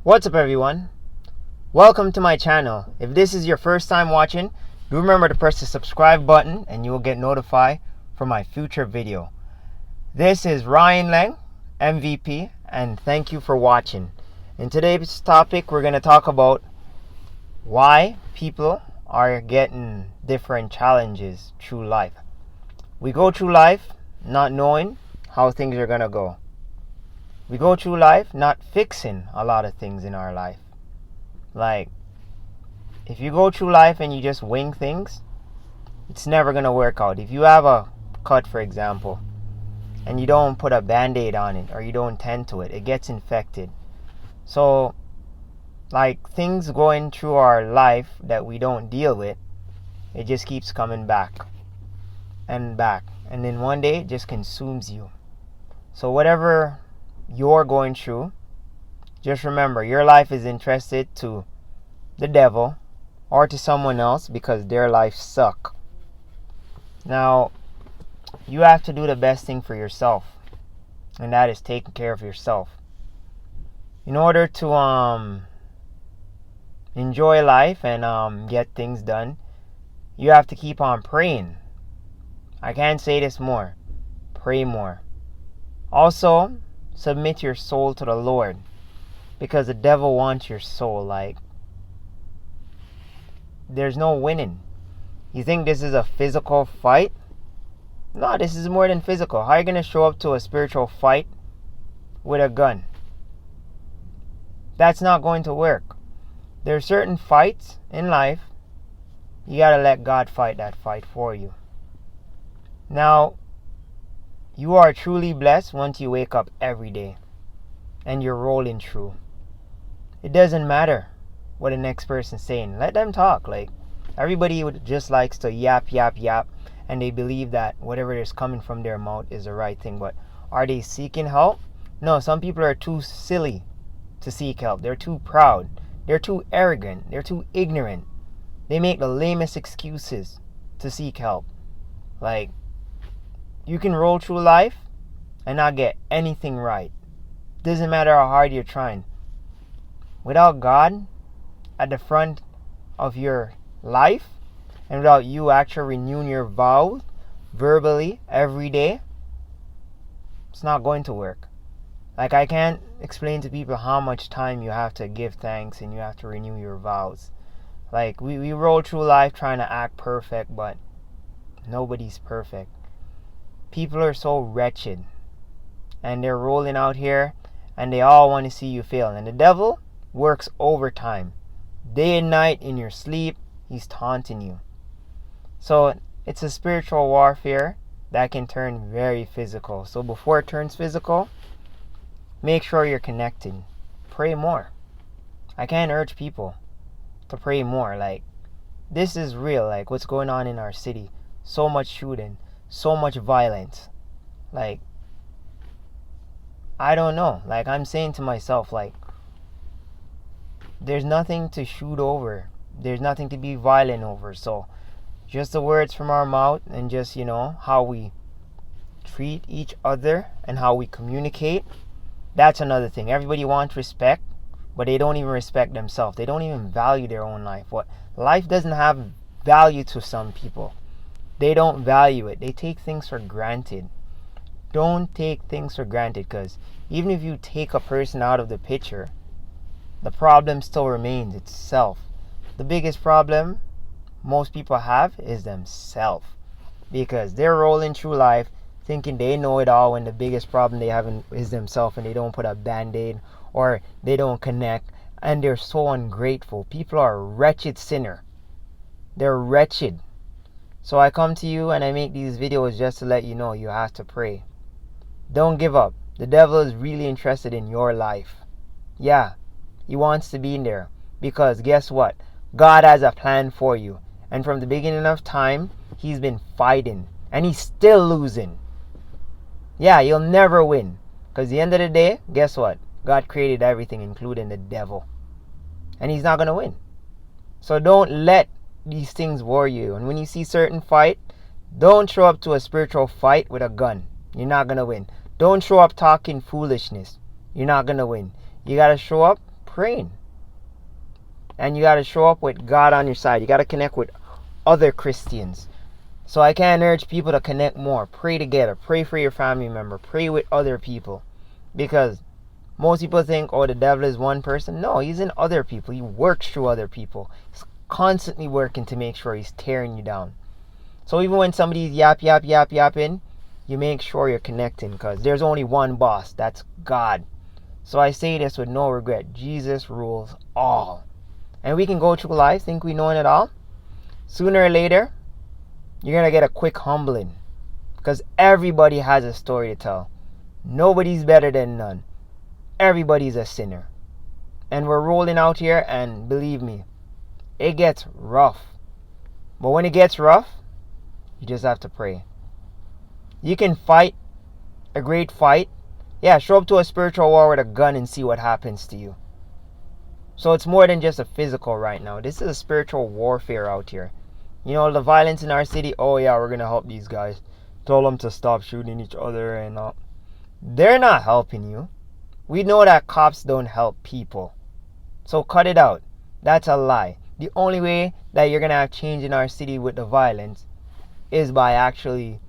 What's up everyone? Welcome to my channel. If this is your first time watching, do remember to press the subscribe button and you will get notified for my future video. This is Ryan Lang, MVP, and thank you for watching. In today's topic, we're going to talk about why people are getting different challenges through life. We go through life not knowing how things are going to go. We go through life not fixing a lot of things in our life. Like, if you go through life and you just wing things, it's never going to work out. If you have a cut, for example, and you don't put a band-aid on it or you don't tend to it, it gets infected. So, like, things going through our life that we don't deal with, it just keeps coming back and back. And then one day, it just consumes you. So whatever you're going through, just remember your life is entrusted to the devil or to someone else because their life suck. Now, you have to do the best thing for yourself, and that is taking care of yourself. In order to enjoy life and get things done, you have to keep on praying. I can't say this more. Pray more. Also, submit your soul to the Lord, because the devil wants your soul. Like, there's no winning. You think this is a physical fight? No, this is more than physical. How are you going to show up to a spiritual fight with a gun? That's not going to work. There are certain fights in life, you got to let God fight that fight for you. Now, you are truly blessed once you wake up every day and you're rolling through. It doesn't matter what the next person's saying. Let them talk. Like, everybody just likes to yap, and they believe that whatever is coming from their mouth is the right thing. But are they seeking help? No, some people are too silly to seek help. They're too proud. They're too arrogant. They're too ignorant. They make the lamest excuses to seek help. Like, you can roll through life and not get anything right. Doesn't matter how hard you're trying. Without God at the front of your life, and without you actually renewing your vows verbally every day, it's not going to work. Like, I can't explain to people how much time you have to give thanks and you have to renew your vows. Like, we roll through life trying to act perfect, but nobody's perfect. People are so wretched, and they're rolling out here and they all want to see you fail. And the devil works overtime, day and night in your sleep. He's taunting you. So it's a spiritual warfare that can turn very physical. So before it turns physical, make sure you're connecting. Pray more. I can't urge people to pray more. Like, this is real. Like, what's going on in our city, so much shooting, so much violence. Like, I don't know. Like, I'm saying to myself, like, there's nothing to shoot over. There's nothing to be violent over. So just the words from our mouth and just, how we treat each other and how we communicate, that's another thing. Everybody wants respect, but they don't even respect themselves. They don't even value their own life. What life doesn't have value to some people. They don't value it. They take things for granted. Don't take things for granted, because even if you take a person out of the picture, the problem still remains itself. The biggest problem most people have is themselves, because they're rolling through life thinking they know it all when the biggest problem they have is themselves, and they don't put a band-aid or they don't connect, and they're so ungrateful. People are a wretched sinner. They're wretched. So I come to you and I make these videos just to let you know you have to pray. Don't give up. The devil is really interested in your life. Yeah, he wants to be in there, because guess what? God has a plan for you. And from the beginning of time, he's been fighting, and he's still losing. Yeah, you'll never win, because at the end of the day, guess what? God created everything, including the devil. And he's not going to win. So don't let these things worry you. And when you see certain fight, don't show up to a spiritual fight with a gun. You're not going to win. Don't show up talking foolishness. You're not going to win. You got to show up praying. And you got to show up with God on your side. You got to connect with other Christians. So I can urge people to connect more. Pray together. Pray for your family member. Pray with other people. Because most people think, oh, the devil is one person. No, he's in other people. He works through other people. He's constantly working to make sure he's tearing you down. So even when somebody's yapping, you make sure you're connecting, because there's only one boss. That's God. So I say this with no regret. Jesus rules all. And we can go through life, think we know it all. Sooner or later, you're going to get a quick humbling. Because everybody has a story to tell. Nobody's better than none. Everybody's a sinner. And we're rolling out here, and believe me, it gets rough. But when it gets rough, you just have to pray. You can fight a great fight. Yeah, show up to a spiritual war with a gun and see what happens to you. So it's more than just a physical right now. This is a spiritual warfare out here. You know, the violence in our city, oh yeah, we're going to help these guys. Tell them to stop shooting each other and all. They're not helping you. We know that cops don't help people. So cut it out. That's a lie. The only way that you're going to have change in our city with the violence is by actually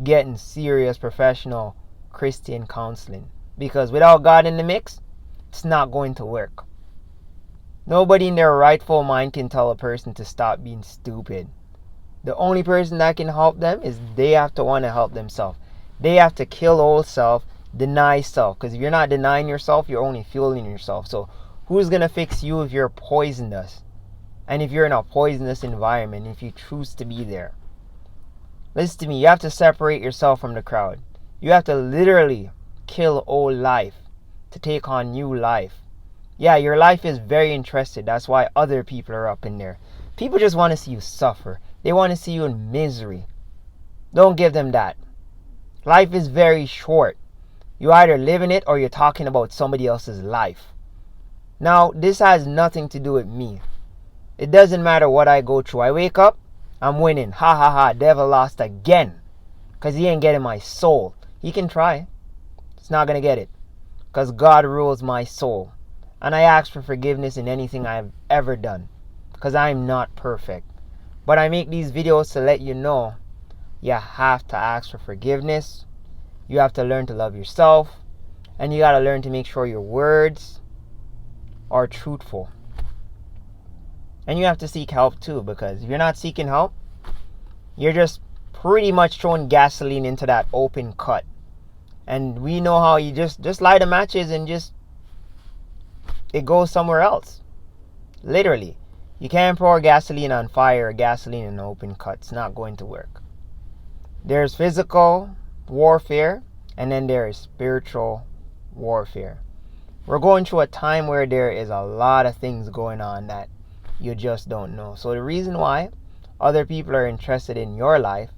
getting serious professional Christian counseling. Because without God in the mix, it's not going to work. Nobody in their rightful mind can tell a person to stop being stupid. The only person that can help them is they have to want to help themselves. They have to kill old self, deny self. Because if you're not denying yourself, you're only fueling yourself. So who's going to fix you if you're poisonous? And if you're in a poisonous environment, if you choose to be there? Listen to me, you have to separate yourself from the crowd. You have to literally kill old life to take on new life. Yeah, your life is very interested. That's why other people are up in there. People just want to see you suffer. They want to see you in misery. Don't give them that. Life is very short. You either live in it or you're talking about somebody else's life. Now, this has nothing to do with me. It doesn't matter what I go through. I wake up, I'm winning. Ha ha ha, devil lost again. Because he ain't getting my soul. He can try. It's not going to get it. Because God rules my soul. And I ask for forgiveness in anything I've ever done. Because I'm not perfect. But I make these videos to let you know you have to ask for forgiveness. You have to learn to love yourself. And you got to learn to make sure your words are truthful. And you have to seek help too. Because if you're not seeking help, you're just pretty much throwing gasoline into that open cut. And we know how you just light the matches and just it goes somewhere else. Literally. You can't pour gasoline on fire or gasoline in an open cut. It's not going to work. There's physical warfare and then there is spiritual warfare. We're going through a time where there is a lot of things going on that you just don't know. So the reason why other people are interested in your life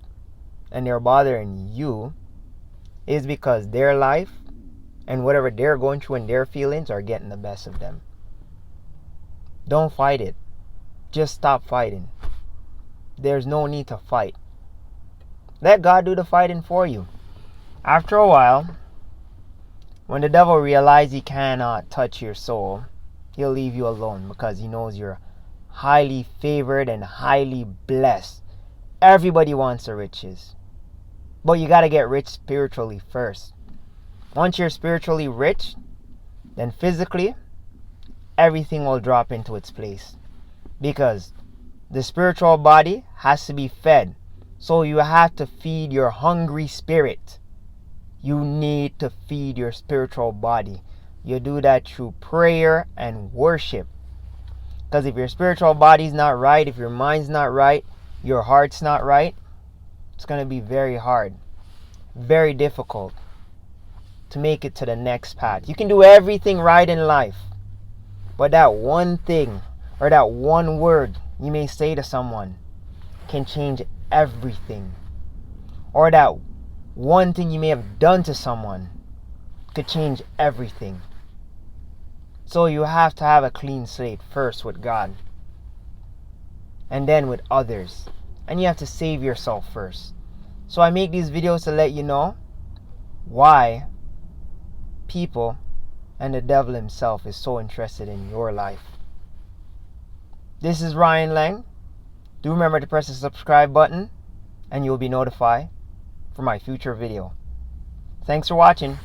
and they're bothering you is because their life and whatever they're going through and their feelings are getting the best of them. Don't fight it. Just stop fighting. There's no need to fight. Let God do the fighting for you. After a while, when the devil realizes he cannot touch your soul, he'll leave you alone because he knows you're highly favored and highly blessed. Everybody wants the riches. But you got to get rich spiritually first. Once you're spiritually rich, then physically, everything will drop into its place. Because the spiritual body has to be fed. So you have to feed your hungry spirit. You need to feed your spiritual body. You do that through prayer and worship. Because if your spiritual body's not right, if your mind's not right, your heart's not right, it's going to be very hard, very difficult to make it to the next path. You can do everything right in life, but that one thing or that one word you may say to someone can change everything. Or that one thing you may have done to someone could change everything. So you have to have a clean slate first with God and then with others. And you have to save yourself first. So I make these videos to let you know why people and the devil himself is so interested in your life. This is Ryan Lang. Do remember to press the subscribe button and you'll be notified for my future video. Thanks for watching.